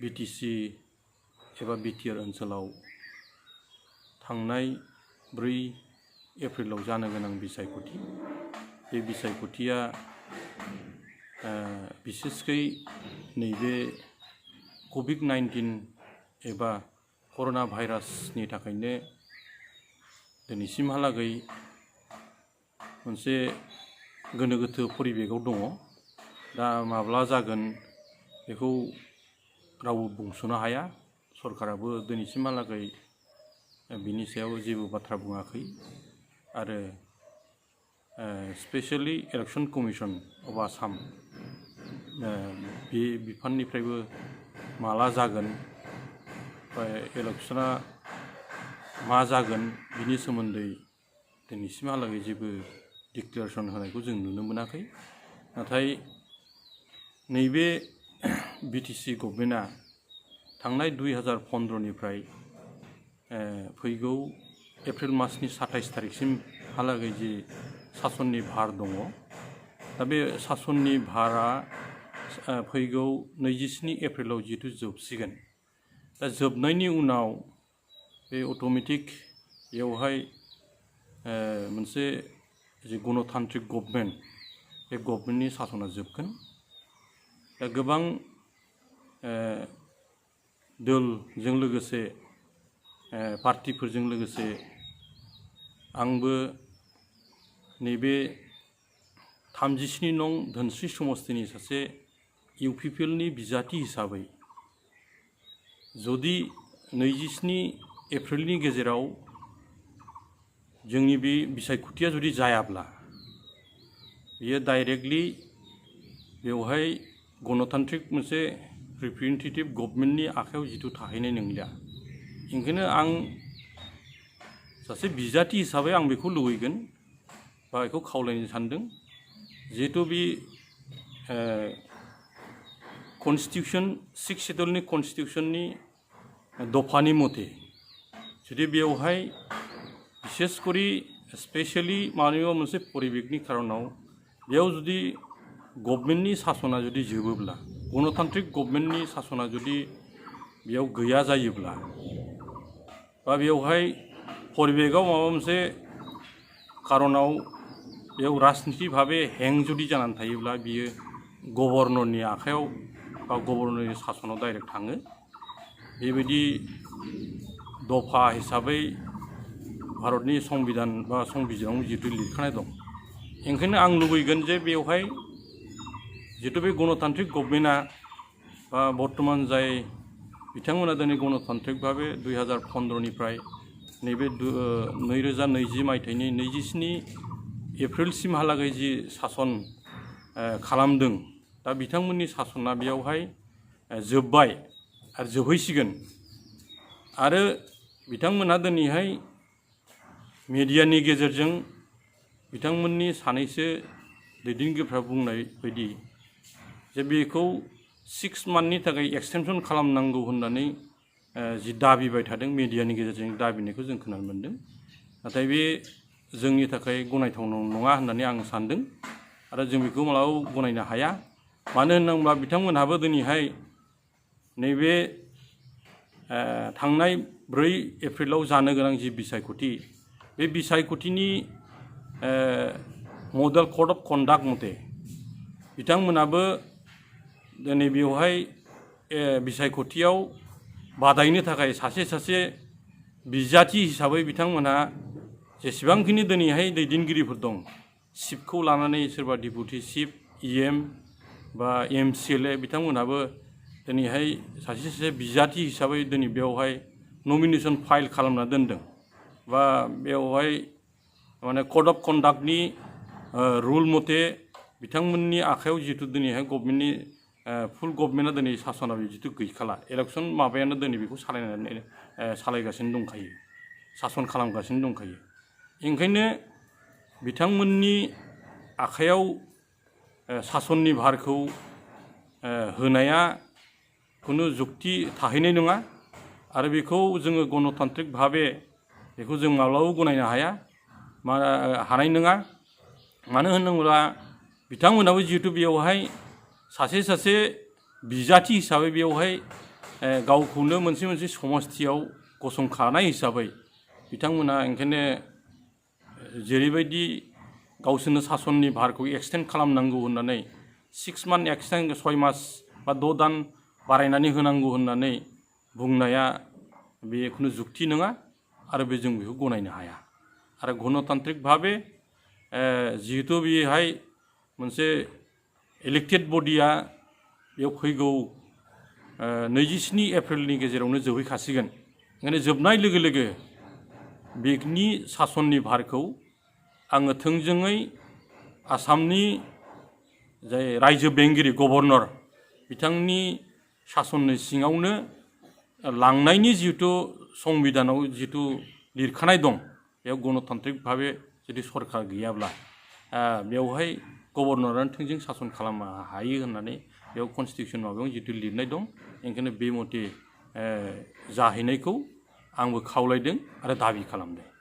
BTC एबा BTR ओनसोलाव थांनाय 4 एप्रिलाव जानो गोनां बिसायख'थि बे बिसायख'थिया बिसेसकै नैबे कोविड-19 एबा कर'ना भाइरासनि थाखायनो दिनैसिमहालागै मोनसे गोनो गोथो परिबेकआव दङ। दा माब्ला जागोन बेखौ रावबो बुंस'नो हाया। सरकाराबो दिनैसिमहालागै बिनि सायाव जेबो बाथ्रा बुङाखै आरो specially election commission of Assam बे बिफाननिफ्रायबो माला जागोन इलेक्शना मा जागोन बिनि सोमोन्दै दिनैसिमहालागै जेबो डिक्लेरेसन होनायखौ जों नुनो मोनाखै। नाथाय नैबे बिटिसि गभर्नमेन्टआ थांनाय 2015निफ्राय फैगौ एप्रिल मासनि 27 तारिखसिमहालागै जि सासननि भार दङ। दा बे सासननि भारा फैगौ 27 एप्रिलाव जिहेतु जोबसिगोन। दा जोबनायनि उनाव बे अट'मेटिक बेवहाय मोनसे जि गणतान्त्रिक गभर्नमेन्ट बे गभर्नमेन्टनि सासना जोबगोन। दा गोबां दोलजों लोगोसे पार्टिफोरजों लोगोसे आंबो नैबे 37 नं धोनस्रि समस्तिनि सासे इउपिपिएलनि बिजाथि हिसाबै जुदि 27 एप्रिलनि गेजेराव जोंनि बे बिसायख'थिया जुदि जायाब्ला बियो डाइरेक्टलि बेवहाय गणतान्त्रिक मोनसे रिप्रेजेन्टेटिभ गभर्नमेन्टनि आखायाव जिथु थाहैनाय नंलिया। ओंखायनो आं सासे बिजाथि हिसाबै आं बेखौ लुबैगोन बा बेखौ खावलायनो सानदों। जिहेतु बे कन्स्टिटिउसन 6 शेड्यूलनि कन्स्टिटिउसननि दफानि मथे जुदि बेवहाय बिसेसकरि स्पेशली मानिबा मोनसे परिबेकनि खारनाव बेयाव जुदि गभर्नमेन्टनि सासना जुदि जोबोब्ला गणतान्त्रिक गभर्नमेन्टनि सासना जुदि बेयाव गैया जायोब्ला बा बेवहाय परिबेकआव माबा मोनसे खारनाव बेयाव राजनिति भाबे हें जुदि जानानै थायोब्ला बियो गभर्नरनि आखायाव बा गभर्नरनि सासनाव डाइरेक्ट थाङो। बेबायदि दफा हिसाबै भारतनि संबिधान बा संबिजिराव जिहेतु लिरखानाय दं। ओंखायनो आं लुबैगोन जे बेवहाय जिहेतु बे गणतान्त्रिक गभर्नमेन्टआ बा बर्तमान जाय बिथांमोना दिनै गणतान्त्रिक भाबे 2015निफ्राय नैबे 2020 मायथाइनि 27 एप्रिलसिमहालागै जि सासन खालामदों। दा बिथांमोननि सासना बेयावहाय जोब्बाय आरो जोबहैसिगोन। आरो बिथांमोनहा दिनैहाय मिडियानि गेजेरजों बिथांमोननि सानैसो दैदेनगिरिफ्रा बुंनाय बायदि जे बेखौ 6 मान्थनि थाखाय एक्सटेनसन खालामनांगौ होननानै जि दाबिबाय थादों मिडियानि गेजेरजों दाबिनायखौ जों खोनानो मोन्दों। नाथाय बे जोंनि थाखाय गनायथाव नङा होननानै आं सान्दों आरो जों बेखौ मालाबाबो गनायनो हाया। मानो होनोब्ला बिथांमोनहाबो दिनैहाय नैबे थांनाय 4 एप्रिलाव जानो गोनां जि बिसायख'थि बे बिसायख'थिनि मडेल कड अफ कन्डाक्ट मथे बिथांमोनाबो दिनै बेवहाय बिसायख'थियाव बादायनो थाखाय सासे बिजाथि हिसाबै बिथांमोनहा जेसेबांखिनि दिनैहाय दैदेनगिरिफोर दं चिफखौ लानानै सोरबा डेपुटि चिफ EM बा MCLA बिथांमोनहाबो दिनैहाय सासे बिजाथि हिसाबै दिनै बेवहाय नमिनेसन फाइल खालामना दोनदों बा बेवहाय माने कड अफ कन्डाक्टनि रुल मथे बिथांमोननि आखायाव जिहेतु दिनैहाय गभर्नमेन्टनि फुल गभर्नमेन्टआ दिनै सासनाव जिहेतु गैखाला इलेक्शन माबायानो दिनै बेखौ सालायगासिनो दंखायो सासन खालामगासिनो दंखायो। ओंखायनो बिथांमोननि आखायाव सासननि भारखौ होनाया खुनु जुक्ति थाहैनाय नङा आरो बेखौ जोङो गणतान्त्रिक भाबे बेखौ जों माब्लाबाबो गनायनो हानाय नङा। मानो होनोब्ला बिथांमोनाबो जिहेतु बेवहाय सासे बिजाथि हिसाबै बेवहाय गावखौनो मोनसे मोनसे समस्थियाव गसंखानाय हिसाबै बिथांमोना ओंखायनो जेरैबायदि गावसोरनो सासननि भारखौ एक्सटेन्ड खालामनांगौ होननानै 6 मान्थ एक्सटेन्ड 6 मास बा 6 दान बारायनानै होनांगौ होननानै बुंनाया बे खुनु जुक्ति नङा आरो बे जों बेखौ गनायनो हाया आरो गणतान्त्रिक भाबे जिहेतु बेहाय मोनसे इलेक्टेड बडिया बेयाव फैगौ 27 एप्रिलनि गेजेरावनो जोबहैखासिगोन ओंखायनो जोबनाय लोगो लोगो बेनि सासननि भारखौ आङो थोंजोङै आसामनि जाय रायजो बेंगिरि गभर्नर बिथांनि सासननि सिङावनो लांनायनि जिहेतु संबिधानाव जिहेतु लिरखानाय दं बेयाव गणतान्त्रिक भाबे जुदि सरकार गैयाब्ला बेवहाय गभर्नरानो थोंजों सासन खालामनो हायो होननानै बेयाव कनस्टिटिउसन माबायाव जिहेतु लिरनाय दं ओंखायनो बे मथे जाहैनायखौ आंबो खावलायदों आरो दाबि खालामदों।